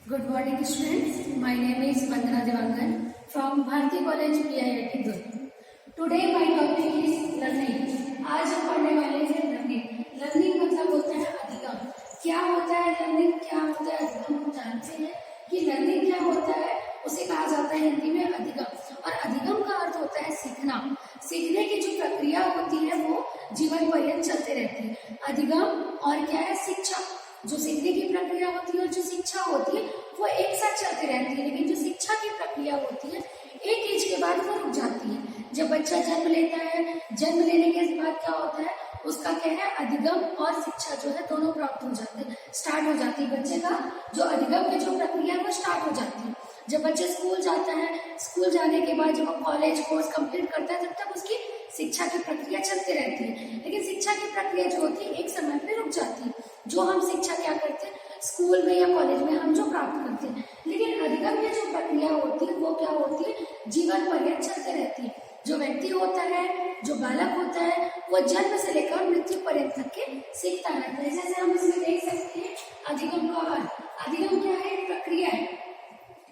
Good morning, students. My name is Vandana Devangan from Bharati College, PIIT Durg. Today my topic is learning. आज हम पढ़ने वाले हैं learning. Learning मतलब होता है अधिगम. क्या होता है लर्निंग, क्या होता है अधिगम? हम जानते हैं कि लर्निंग क्या होता है, उसे कहा जाता है हिंदी में अधिगम. और अधिगम का अर्थ होता है सीखना. सीखने की जो प्रक्रिया होती है वो जीवन पर्यंत चलते रहती है. अधिगम और क्या है, शिक्षा. जो सीखने की प्रक्रिया होती है और जो शिक्षा होती है वो एक साथ चलती रहती है, लेकिन जो शिक्षा की प्रक्रिया होती है एक एज के बाद वो रुक जाती है. जब बच्चा जन्म लेता है, जन्म लेने के बाद क्या होता है, उसका क्या है, अधिगम और शिक्षा जो है दोनों प्राप्त हो जाते हैं, स्टार्ट हो जाती है. बच्चे का जो अधिगम की जो प्रक्रिया है वो स्टार्ट हो जाती है. जब बच्चे स्कूल जाता है, स्कूल जाने के बाद जब वो कॉलेज कोर्स कंप्लीट करता है तब तक उसकी शिक्षा की प्रक्रिया चलती रहती है. लेकिन शिक्षा की प्रक्रिया जो होती है एक समय पे रुक जाती है. जो हम शिक्षा क्या करते हैं स्कूल में या कॉलेज में हम जो प्राप्त करते हैं, लेकिन अधिगम की जो प्रक्रिया होती है वो क्या होती है, जीवन पर्यंत चलते रहती है. जो व्यक्ति होता है, जो बालक होता है, वो जन्म से लेकर मृत्यु पर्यंत तक के सीखता रहता है. जैसे हम इसमें देख सकते हैं अधिगम का अर्थ. अधिगम क्या है, प्रक्रिया है.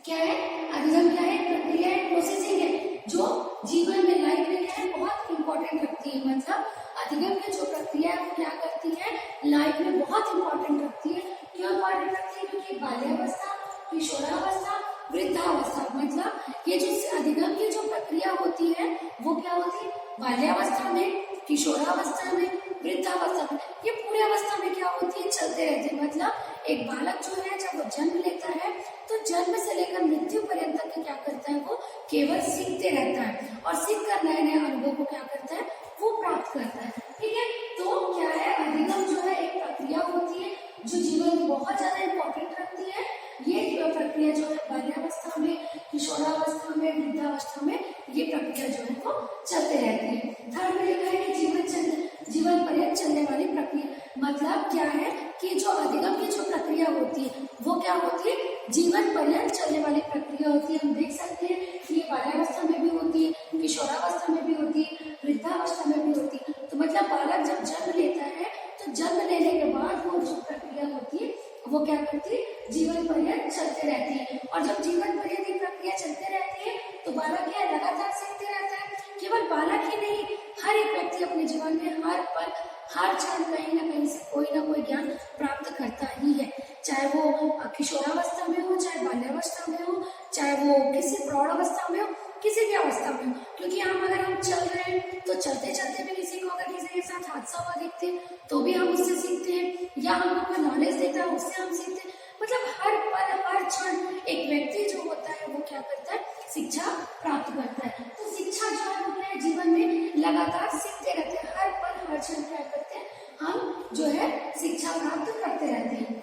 क्या है अधिगम, क्या है, प्रक्रिया है, प्रोसेसिंग है, जो जीवन में लाइफ में क्या है बहुत इंपॉर्टेंट रखती है. मतलब अधिगम की जो प्रक्रिया है वो क्या करती है, लाइफ में बहुत इंपॉर्टेंट रखती है. क्यों इंपॉर्टेंट रखती है, क्योंकि बाल्यावस्था, किशोरावस्था, वृद्धावस्था, मतलब ये जो अधिगम की जो प्रक्रिया होती है वो क्या होती है, बाल्यावस्था में, किशोरावस्था में, वृद्धावस्था में, ये पूरी अवस्था में क्या होती है, चलते रहते हैं. मतलब एक बालक जो है जब वो जन्म लेता है तो जन्म से लेकर मृत्यु पर्यंत तक क्या करता है, वो केवल सीखते रहता है और सीख कर नए नए अनुभव को क्या करता है, वो प्राप्त करता है. ठीक है, तो क्या है, अधिगम जो है एक प्रक्रिया होती है जो जीवन में बहुत ज्यादा इंपॉर्टेंट रखती है. ये प्रक्रिया जो है बाल्यावस्था में, किशोरावस्था में, वृद्धावस्था में ये प्रक्रिया जो है वो चलते रहती है. थर्ड में लिखा है कि जीवन पर्यंत चलने वाली प्रक्रिया. मतलब क्या है कि जो अधिगम की जो प्रक्रिया होती है वो क्या होती है, जीवन पर्यंत चलने वाली प्रक्रिया होती है. हम देख सकते हैं कि ये बाल्यावस्था में भी होती है, किशोरावस्था में भी होती है, वृद्धावस्था में भी होती है. तो मतलब बालक जब जन्म लेता है तो जन्म लेने के बाद वो जो प्रक्रिया होती है वो क्या करती है, जीवन पर्यंत चलते रहती है. और जब जीवन पर्यंत ये प्रक्रिया चलते रहती है तो बालक क्या लगातार सीखते रहता है. केवल बालक ही नहीं, हर एक व्यक्ति अपने जीवन में हर पल, हर क्षण कहीं ना कहीं से कोई ना कोई ज्ञान प्राप्त करता ही है. चाहे वो किशोरावस्था में हो, चाहे बाल्यावस्था में हो, चाहे वो किसी प्रौढ़ अवस्था में हो, किसी भी अवस्था में हो. क्योंकि हम चल रहे हैं तो चलते चलते भी किसी को अगर किसी के साथ हादसा हुआ देखते हैं तो भी हम उससे सीखते हैं, या हमको कोई नॉलेज देता है उससे हम सीखते हैं. मतलब हर पल, हर क्षण एक व्यक्ति जो होता है वो क्या करता है, शिक्षा प्राप्त करता है. तो शिक्षा जो है वो क्या है, जीवन में लगातार सीखते रहते हैं. हर पल, हर क्षण क्या करते हैं, हम जो है शिक्षा प्राप्त करते रहते हैं.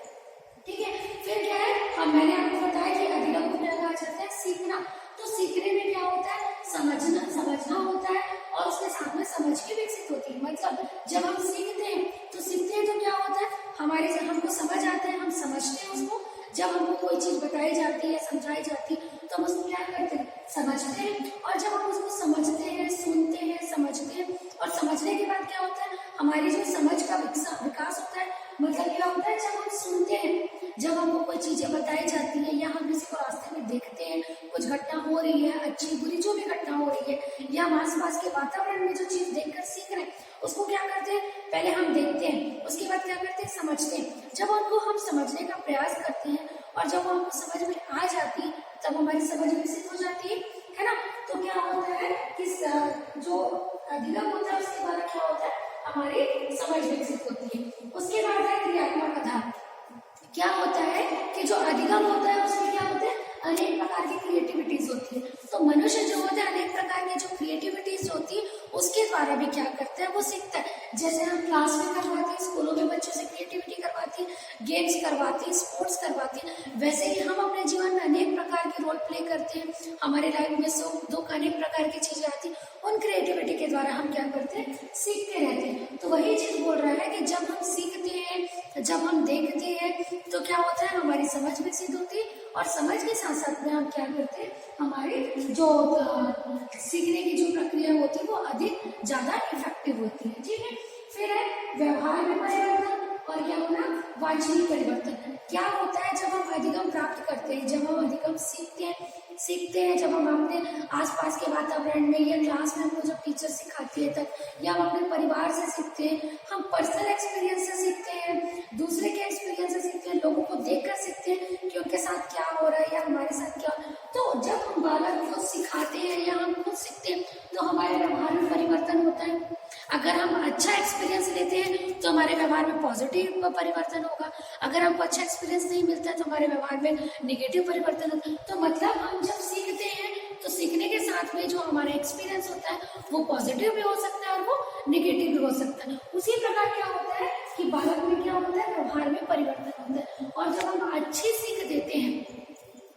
ठीक है, फिर क्या है, मैंने आपको बताया कि अधिगम को क्या कहा जाता है, सीखना. तो सीखने में क्या होता है, समझना होता है और उसके साथ में समझ भी विकसित होती है. मतलब जब हम सीखते हैं तो क्या होता है, हमारे से हमको समझ आता है, हम समझते हैं उसको. जब हमको कोई चीज बताई जाती है, समझाई जाती है तो हम उसको क्या करते हैं, समझते हैं. और जब हम उसको समझते हैं, सुनते हैं, समझते हैं, और समझने के बाद क्या होता है, हमारी जो समझ का विकास होता है. मतलब क्या होता है, जब हम सुनते हैं, जब हमको कोई चीजें बताई जाती है, या हम किसी को रास्ते में देखते हैं, कुछ घटना हो रही है, अच्छी बुरी जो भी घटना हो रही है, या आसपास के वातावरण में जो चीज देखकर सीख रहे हैं, उसको क्या करते हैं, पहले हम देखते हैं, उसके बाद क्या करते हैं, समझते हैं. जब उनको हम समझने का प्रयास करते हैं और जब वो हमको समझ में आ जाती है तब हमारी समझ विकसित हो जाती है ना. तो क्या होता है कि जो अधिगम होता है उसके बाद क्या होता है, हमारी समझ विकसित होती है. उसके बाद है क्रियात्मक आधार. क्या होता है कि जो अधिगम होता है उसमें क्या होता है, अनेक प्रकार की क्रिएटिविटीज होती है. तो मनुष्य जो होता है अनेक प्रकार की जो क्रिएटिविटीज होती है उसके द्वारा भी क्या करता है, वो सीखता है. जैसे हम क्लास में करवाते हैं, स्कूलों में बच्चों से क्रिएटिविटी करवाती है, गेम्स करवाती है, स्पोर्ट्स करवाती है, वैसे ही हम अपने जीवन में अनेक प्रकार के रोल प्ले करते हैं. हमारे लाइफ में सुख दुख अनेक प्रकार की चीजें आती है, उन क्रिएटिविटी के द्वारा हम क्या करते हैं, सीखते रहते हैं. तो वही चीज बोल रहा है कि जब हम सीखते हैं, जब हम देखते हैं तो क्या होता है, हमारी समझ विकसित होती है. और समझ के साथ साथ में हम क्या करते हैं, हमारी जो सीखने की जो प्रक्रिया होती है वो अधिक ज्यादा इफेक्टिव होती है. ठीक है, फिर है व्यवहार में परिवर्तन और क्या होना, वांछनीय परिवर्तन. क्या होता है जब हम अधिगम प्राप्त करते हैं, जब हम अधिगम सीखते हैं जब हम अपने आसपास के वातावरण में या क्लास में हमको जब टीचर सिखाती है तब, या हम अपने परिवार से सीखते हैं, हम पर्सनल एक्सपीरियंस से सीखते हैं, दूसरे के एक्सपीरियंस से सीखते हैं, लोगों को देखकर सीखते हैं कि उनके साथ क्या हो रहा है या हमारे साथ क्या हो रहा है। तो जब हम बालक को सिखाते हैं या हम खुद सीखते हैं तो हमारे व्यवहार में परिवर्तन होता है। अगर हम अच्छा एक्सपीरियंस लेते हैं तो हमारे व्यवहार में पॉजिटिव परिवर्तन होगा, अगर हमको अच्छा एक्सपीरियंस नहीं मिलता है तो हमारे व्यवहार में निगेटिव परिवर्तन होता है। तो मतलब हम जब सीखते हैं तो सीखने के साथ में जो हमारा एक्सपीरियंस होता है वो पॉजिटिव भी हो सकता है और वो निगेटिव भी हो सकता है। उसी प्रकार क्या होता है कि बालक में क्या होता है, व्यवहार में परिवर्तन होता है। और जब हम अच्छी सीख देते हैं,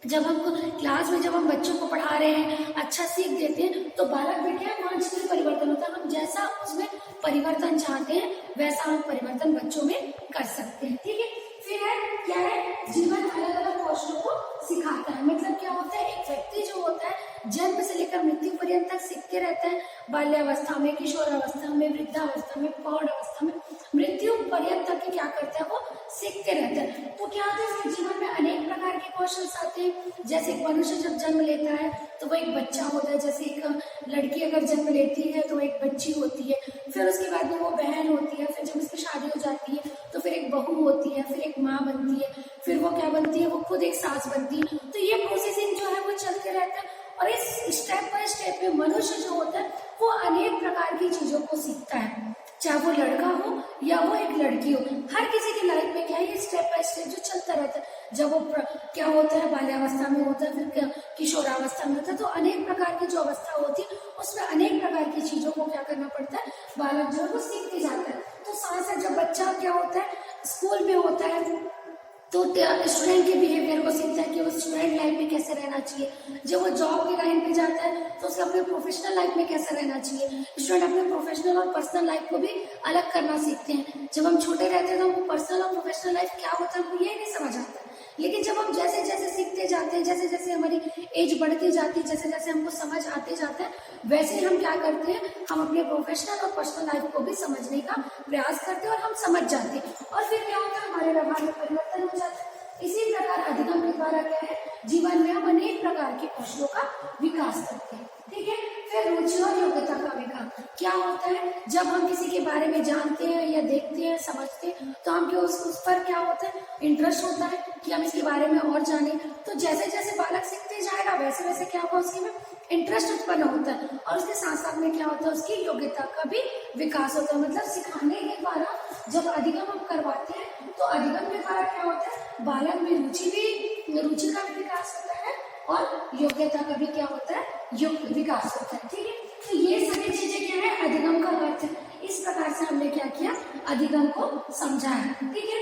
जब हम क्लास में जब हम बच्चों को पढ़ा रहे हैं, अच्छा सीख देते हैं, तो बालक में क्या वांछनीय परिवर्तन होता है। हम जैसा उसमें परिवर्तन चाहते हैं वैसा हम परिवर्तन बच्चों में कर सकते हैं। ठीक है, फिर है क्या है, जीवन अलग अलग कौशलों को सिखाता है। मतलब क्या होता है, एक व्यक्ति जो होता है जन्म से लेकर मृत्यु पर्यंत तक सीखते रहता है। बाल्यावस्था में, किशोरावस्था में, वृद्धावस्था में, प्रौढ़ अवस्था में, मृत्यु पर्यंत तक क्या करता है, वो सीखते रहता है। तो क्या होता है, उसके जीवन में अनेक प्रकार के कौशल आते हैं। जैसे एक मनुष्य जब जन्म लेता है तो वो एक बच्चा होता है, जैसे एक लड़की अगर जन्म लेती है तो एक बच्ची होती है, फिर उसके बाद में वो बहन होती है, फिर जब उसकी शादी हो जाती है तो फिर एक बहू होती है, फिर एक माँ बनती है, फिर वो क्या बनती है, वो खुद एक सास बनती है। तो ये प्रोसेसिंग जो है वो चलते रहता है। और इस स्टेप बाय स्टेप में मनुष्य जो होता है वो अनेक प्रकार की चीजों को सीखता है, चाहे वो लड़का हो या वो एक लड़की हो। हर किसी की लाइफ में क्या है, ये स्टेप बाय स्टेप जो चलता रहता है। जब वो क्या होता है, बाल्यावस्था में होता है, फिर किशोरावस्था में होता है, तो अनेक प्रकार की जो अवस्था होती है उसमें अनेक प्रकार की चीजों को क्या करना पड़ता है, बालक जो है वो सीखते जाता है। तो साथ साथ जब बच्चा क्या होता है, स्कूल में होता है तो स्टूडेंट के बिहेवियर को सीखता है कि वो स्टूडेंट लाइफ में कैसे रहना चाहिए। जब वो जॉब की लाइन पे जाता है तो उसे अपने प्रोफेशनल लाइफ में कैसे रहना चाहिए। स्टूडेंट अपने प्रोफेशनल और पर्सनल लाइफ को भी अलग करना सीखते हैं। जब हम छोटे रहते हैं तो हमको पर्सनल और प्रोफेशनल लाइफ क्या होता है हमको ये नहीं समझ आता, लेकिन जब हम जैसे जैसे सीखते जाते हैं, जैसे जैसे हमारी एज बढ़ती जाती है, जैसे जैसे हमको समझ आते जाता है, वैसे हम क्या करते हैं, हम अपने प्रोफेशनल और पर्सनल लाइफ को भी समझने का प्रयास करते हैं और हम समझ जाते हैं। और फिर क्या होता है, हमारे व्यवहार में परिवर्तन हो जाता है। इसी प्रकार अधिगम के द्वारा क्या है, जीवन में हम अनेक प्रकार के कौशलों का विकास करते हैं। ठीक है, फिर रुचि और योग्यता का विकास क्या होता है, जब हम किसी के बारे में जानते हैं या देखते हैं, समझते हैं, तो हम उस पर क्या होता है, इंटरेस्ट होता है कि हम इसके बारे में और जानें। तो जैसे जैसे बालक सीखते जाएगा वैसे वैसे क्या होगा, उसके में इंटरेस्ट उत्पन्न होता है और उसके साथ साथ में क्या होता है, उसकी योग्यता का भी विकास होता है। मतलब सिखाने के द्वारा जब अधिगम हम करवाते हैं तो अधिगम के द्वारा क्या होता है, बालक में रुचि का भी विकास होता है और योग्यता का भी क्या होता है, विकास होता है। ठीक है, तो ये सभी चीजें क्या है, अधिगम का अर्थ है। इस प्रकार से हमने क्या किया, अधिगम को समझा है। ठीक है,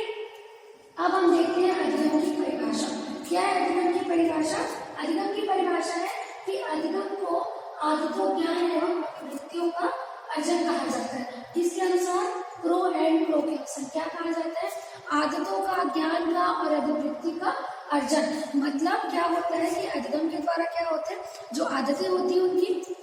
अब हम देखते हैं अधिगम की परिभाषा। क्या है अधिगम की परिभाषा? अधिगम की परिभाषा है कि अधिगम को आदतों, ज्ञान एवं वृत्तियों का अर्जन कहा जाता है। इसके अनुसार प्रो एंड प्रो के अनुसार क्या कहा जाता है, आदतों का, ज्ञान का और अभिवृत्ति का अर्जन। मतलब क्या होता है कि अधिगम के द्वारा क्या होता है, जो आदतें होती है उनकी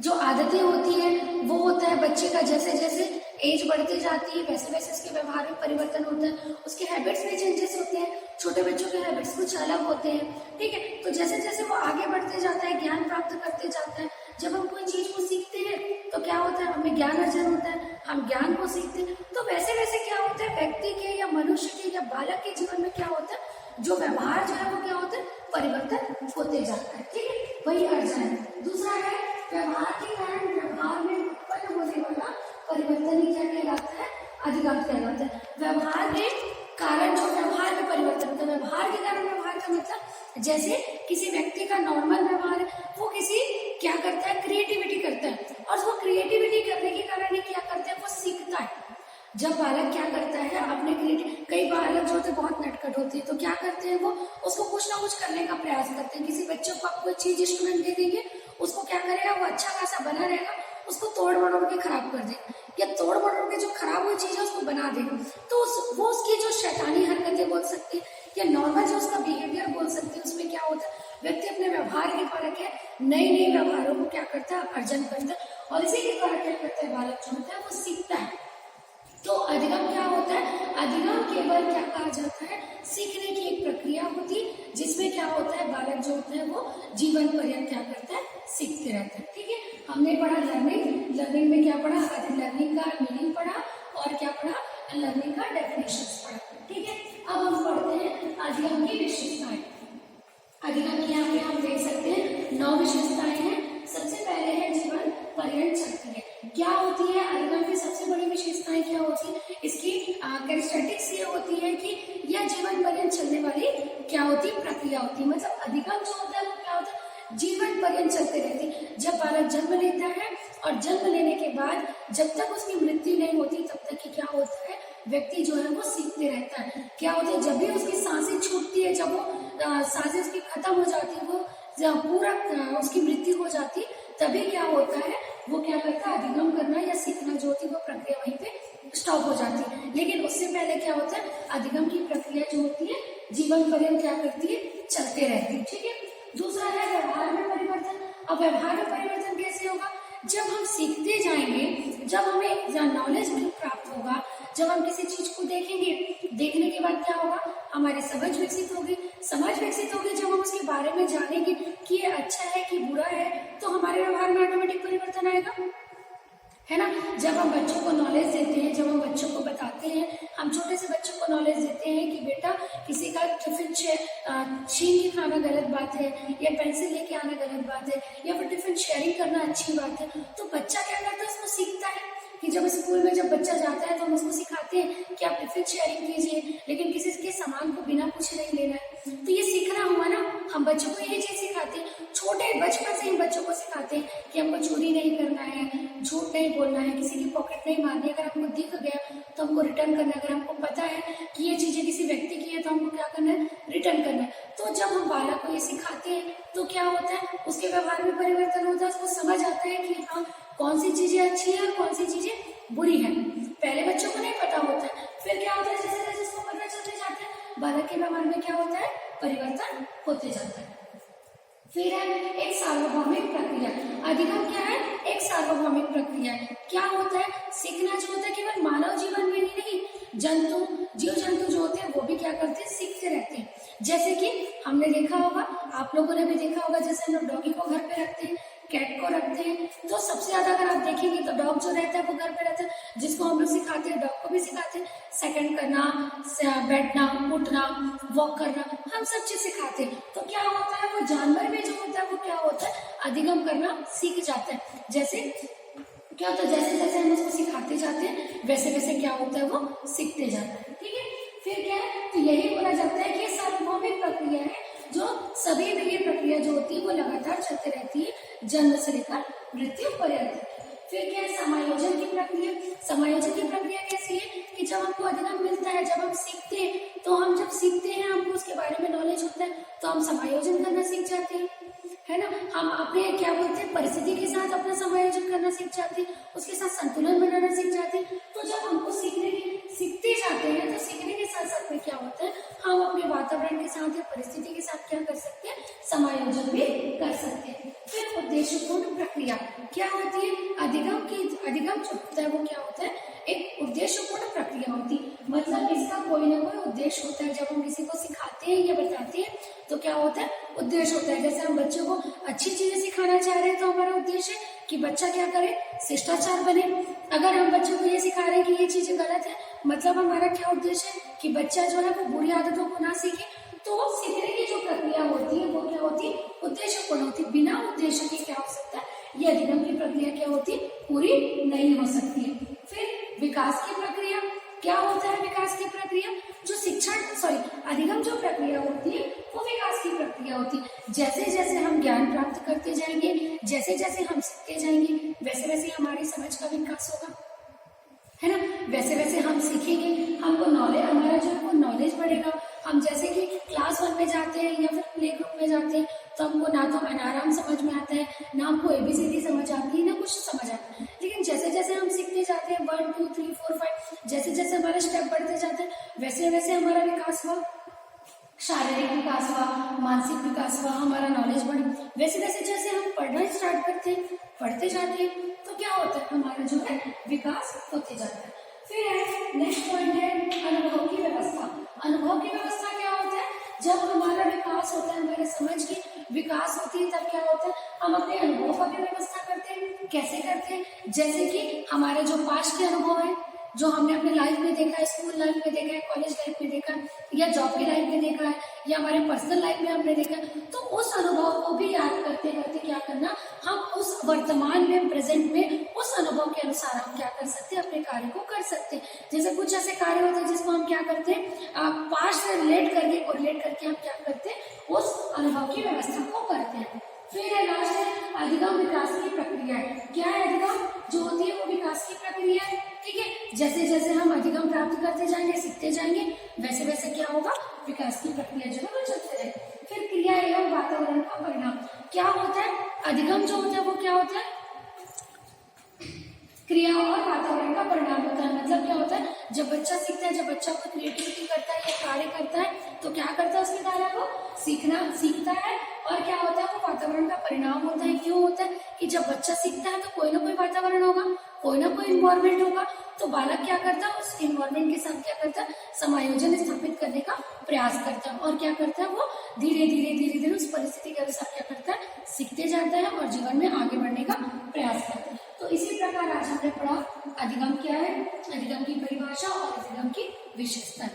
जो आदतें होती है वो होता है बच्चे का, जैसे जैसे एज बढ़ती जाती है वैसे वैसे उसके व्यवहार में परिवर्तन होता है, उसके हैबिट्स में चेंजेस होते हैं। छोटे बच्चों के हैबिट्स कुछ अलग होते हैं। ठीक है, तो जैसे जैसे वो आगे बढ़ते जाता है, ज्ञान प्राप्त करते जाता है, जब हम कोई चीज को सीखते हैं तो क्या होता है, हमें ज्ञान अर्जन होता है, हम ज्ञान को सीखते हैं। तो वैसे वैसे क्या होता है, व्यक्ति के या मनुष्य के या बालक के जीवन में क्या होता है, जो व्यवहार जो है वो क्या होता है, परिवर्तन होते जाता है। ठीक है, वही अर्जन है। दूसरा है व्यवहार के कारण व्यवहार में उत्पन्न होने वाला परिवर्तन ही क्या कहलाता है, अधिगम कहलाता है। व्यवहार के कारण जो व्यवहार में परिवर्तन होता है, व्यवहार के कारण व्यवहार का मतलब जैसे किसी व्यक्ति का नॉर्मल व्यवहार है, वो किसी क्या करता है, क्रिएटिविटी करता है, और वो क्रिएटिविटी करने के कारण क्या करता है, वो सीखता है। जब बालक क्या करता है अपने क्रिएटिव, कई बालक जो होते हैं बहुत नटखट होते हैं, तो क्या करते हैं, वो उसको कुछ ना कुछ करने का प्रयास करते हैं। किसी बच्चे को आप कोई चीज इंस्ट्रूमेंट दे देंगे, उसको क्या करेगा, वो अच्छा खासा बना रहेगा, उसको तोड़ मरोड़ के खराब कर देगा, या तोड़ मरोड़ के जो खराब हुई चीज है उसको बना देगा। तो वो उसकी जो शैतानी हरकतें बोल सकती है या नॉर्मल जो उसका बिहेवियर बोल सकती है, उसमें क्या होता है, व्यक्ति अपने व्यवहार के द्वारा क्या नई नई व्यवहारों को क्या करता है, अर्जन करता है, और इसी के द्वारा क्या करता है, बालक जो होता है वो सीखता है। तो अधिगम क्या होता है, अधिगम केवल क्या कहा जाता है, सीखने क्या होता है, बालक जो होता है वो जीवन पर्यंत क्या करता है, सीखते रहता है। ठीक है, हमने पढ़ा लर्निंग, लर्निंग में क्या पढ़ा, लर्निंग का मीनिंग पढ़ा और क्या पढ़ा, लर्निंग का डेफिनेशन पढ़ा। ठीक है, अब हम पढ़ते हैं अधिगम की विशेषताएं। अधिगम की यहाँ पे हम देख सकते हैं 9 विशेषताएं हैं। सबसे पहले है जीवन पर्यंत चलती है। क्या होती है अधिगम की सबसे बड़ी विशेषताएं, क्या होती है इसकी कैरेक्टरिस्टिक्स ये होती है कि यह जीवन पर्यंत चलने वाली क्या होती है, प्रक्रिया होती है। मतलब अधिगम जो होता है वो क्या होता है, जीवन पर्यंत चलते रहती है। जब बालक जन्म लेता है और जन्म लेने के बाद जब तक उसकी मृत्यु नहीं होती तब तक क्या होता है, व्यक्ति जो है वो सीखते रहता है। क्या होता है, जब भी उसकी सांसें छूटती है, जब वो सांसें उसकी खत्म हो जाती है, वो पूरा उसकी मृत्यु हो जाती, तभी क्या होता है, वो क्या करता है, अधिगम करना या सीखना जो होती है वो प्रक्रिया वहीं पे स्टॉप हो जाती है। लेकिन उससे पहले क्या होता है, अधिगम की प्रक्रिया जो होती है जीवन पर्यंत क्या करती है, चलते रहती है। ठीक है, दूसरा है व्यवहार में परिवर्तन। अब व्यवहार में परिवर्तन कैसे होगा, जब हम सीखते जाएंगे, जब हमें नॉलेज प्राप्त होगा, जब हम किसी चीज को देखेंगे, देखने के बाद क्या होगा, हमारी समझ विकसित होगी। समझ विकसित होगी जब हम उसके बारे में जानेंगे कि ये अच्छा है कि बुरा है, तो हमारे व्यवहार में ऑटोमेटिक परिवर्तन आएगा, है ना। जब हम बच्चों को नॉलेज देते हैं, जब हम बच्चों को बताते हैं, हम छोटे से बच्चों को नॉलेज देते हैं कि बेटा किसी का टिफिन छीन के खाना गलत बात है, या पेंसिल लेके आना गलत बात है, या फिर टिफिन शेयरिंग करना अच्छी बात है, तो बच्चा क्या करता है, उसको सीखता है कि जब स्कूल में जब बच्चा जाता है तो हम उसको सिखाते हैं कि आप टिफिन शेयरिंग कीजिए, लेकिन किसी के सामान को बिना पूछे नहीं लेना है। तो ये सीखना हुआ ना, हम बच्चों को यही चीज सिखाते हैं, छोटे बचपन से हम बच्चों को सिखाते हैं कि हमको चोरी नहीं करना है, झूठ नहीं बोलना है, किसी की पॉकेट नहीं मारनी है, अगर हमको दिख गया तो हमको रिटर्न करना है, अगर हमको पता है कि ये चीजें किसी व्यक्ति की है तो हमको क्या करना है, रिटर्न करना है। तो जब हम बालक को ये सिखाते हैं तो क्या होता है, उसके व्यवहार में परिवर्तन होता है, उसको समझ आता है कि हाँ कौन सी चीजें अच्छी है और कौन सी चीजें बुरी है। पहले बच्चों को नहीं पता होता है, फिर क्या होता है, जैसे जैसे उसको पता चलते जाता है, बालक के व्यवहार में क्या होता है, परिवर्तन होते जाता है। फिर है एक सार्वभौमिक प्रक्रिया। अधिगम क्या है, एक सार्वभौमिक प्रक्रिया है। क्या होता है, सीखना जो होता है केवल मानव जीवन में ही नहीं, जीव जंतु जो होते हैं वो भी क्या करते हैं, सीखते रहते हैं। जैसे कि हमने देखा होगा, आप लोगों ने भी देखा होगा, जैसे हम लोग डॉगी को घर पे रखते हैं, कैट को रखते हैं, तो सबसे ज्यादा अगर आप देखेंगे तो डॉग जो रहता है वो घर पे रहता है, जिसको हम लोग सिखाते हैं, डॉग को भी सिखाते हैं सेकंड करना, बैठना, उठना, वॉक करना, हम सब चीज सिखाते हैं। तो क्या होता है, वो जानवर में जो होता है वो क्या होता है, अधिगम करना सीख जाता है। जैसे क्या होता है, जैसे जैसे हम उसको सिखाते जाते हैं वैसे वैसे क्या होता है, वो सीखते जाता है। ठीक है, फिर क्या है, तो यही बोला जाता है कि सार्वभौमिक प्रक्रिया है, जो सभी में ये प्रक्रिया जो होती है वो लगातार चलती रहती है, जन्म से लेकर मृत्यु पर्यंत। फिर क्या है, समायोजन की प्रक्रिया। समायोजन की प्रक्रिया कैसी है कि जब हमको अधिगम मिलता है, जब हम सीखते हैं, तो हम जब सीखते हैं, हमको उसके बारे में नॉलेज होता है, तो हम समायोजन करना सीख जाते हैं, है ना। हम अपने क्या बोलते हैं, परिस्थिति के साथ अपना समायोजन करना सीख जाते हैं, उसके साथ संतुलन बनाना सीख जाते हैं। तो जब हमको सीखते जाते हैं, तो सीखने के साथ साथ में क्या होता है, हम अपने वातावरण के साथ या परिस्थिति के साथ क्या कर सकते हैं, समायोजन भी कर सकते हैं। फिर उद्देश्यपूर्ण प्रक्रिया क्या होती है, अधिगम जो होता है वो क्या होता है, एक उद्देश्यपूर्ण प्रक्रिया होती है। मतलब इसका कोई ना कोई उद्देश्य होता है। जब हम किसी को सिखाते हैं या बताते हैं तो क्या होता है, उद्देश्य होता है। जैसे हम बच्चों को अच्छी चीजें सिखाना चाह रहे हैं तो हमारा उद्देश्य है कि बच्चा क्या करे, शिष्टाचार बने। अगर हम बच्चों को ये सिखा रहे हैं कि ये चीजें गलत है, मतलब हमारा क्या उद्देश्य है कि बच्चा जो है वो बुरी आदतों को ना सीखे। तो सीखने की जो प्रक्रिया होती है वो क्या होती है, उद्देश्यपूर्ण होती है। बिना उद्देश्य के क्या हो सकता है, ये अधिगम की प्रक्रिया क्या होती है, पूरी नहीं हो सकती है। फिर विकास की प्रक्रिया क्या होता है, विकास की प्रक्रिया जो अधिगम जो प्रक्रिया होती है वो विकास की प्रक्रिया होती है। जैसे जैसे हम ज्ञान प्राप्त करते जाएंगे, जैसे जैसे हम सीखते जाएंगे, वैसे वैसे हमारी समझ का विकास होगा, है ना। वैसे वैसे हम सीखेंगे, हमको नॉलेज, हमारा जो है नॉलेज बढ़ेगा। हम जैसे कि क्लास 1 में जाते हैं या फिर प्ले ग्रुप में जाते हैं तो हमको ना तो अनाराम समझ में आता है, ना हमको ABCD समझ आती है, ना कुछ समझ आता है। लेकिन जैसे जैसे हम सीखते जाते हैं 1 2 3 4 5, जैसे जैसे हमारा स्टेप बढ़ते जाते हैं वैसे वैसे हमारा विकास हुआ, शारीरिक विकास हुआ, मानसिक विकास हुआ, हमारा नॉलेज बढ़ा। वैसे वैसे जैसे हम पढ़ना स्टार्ट करते हैं, पढ़ते जाते हैं, तो क्या होता है, हमारा जो है विकास होते जाता है। फिर है नेक्स्ट पॉइंट है अनुभव की व्यवस्था। अनुभव की व्यवस्था क्या होता है, जब हमारा विकास होता है, हमारे समझ की विकास होती है, तब क्या होता है, हम अपने अनुभवों की व्यवस्था करते हैं। कैसे करते हैं? जैसे कि हमारे जो पास्ट के अनुभव है, जो हमने अपने लाइफ में देखा है, स्कूल लाइफ में देखा है, कॉलेज लाइफ में देखा है, या जॉब की लाइफ में देखा है, या हमारे पर्सनल लाइफ में हमने देखा है, तो उस अनुभव को भी याद करते करते क्या करना, हम उस वर्तमान में, प्रेजेंट में, उस अनुभव के अनुसार हम क्या कर सकते हैं, अपने कार्य को कर सकते हैं। जैसे कुछ ऐसे कार्य होते हैं जिसको हम क्या करते हैं, पास्ट से रिलेट करके, कोरिलेट करके हम क्या करते हैं, उस अनुभव की व्यवस्था को करते हैं। फिर है लास्ट है अधिगम विकास की प्रक्रिया। क्या है अधिगम? जो होती है वो विकास की प्रक्रिया है। ठीक है, जैसे जैसे हम अधिगम प्राप्त करते जाएंगे, सीखते जाएंगे, वैसे वैसे क्या होगा, विकास की प्रक्रिया जो है वो चलते रहेगी। फिर क्रिया एवं वातावरण का परिणाम क्या होता है? अधिगम जो होता है वो क्या होता है, क्रिया और वातावरण का परिणाम होता है। मतलब क्या होता है, जब बच्चा सीखता है, जब बच्चा कोई क्रिएटिविटी करता है या कार्य करता है, तो क्या करता है, उसके कार्य को सीखता है, और क्या होता है, वो वातावरण का परिणाम होता है। क्यों होता है कि जब बच्चा सीखता है तो कोई ना कोई वातावरण होगा, कोई ना कोई इन्वायरमेंट होगा, तो बालक क्या करता है, उस इन्वायरमेंट के साथ क्या करता है, समायोजन स्थापित करने का प्रयास करता है, और क्या करता है, वो धीरे धीरे उस परिस्थिति के अनुसार क्या करता है, सीखते जाता है और जीवन में आगे बढ़ने का प्रयास करता है। तो इसी प्रकार आज हमने पढ़ा अधिगम क्या है, अधिगम की परिभाषा और अधिगम की विशेषता।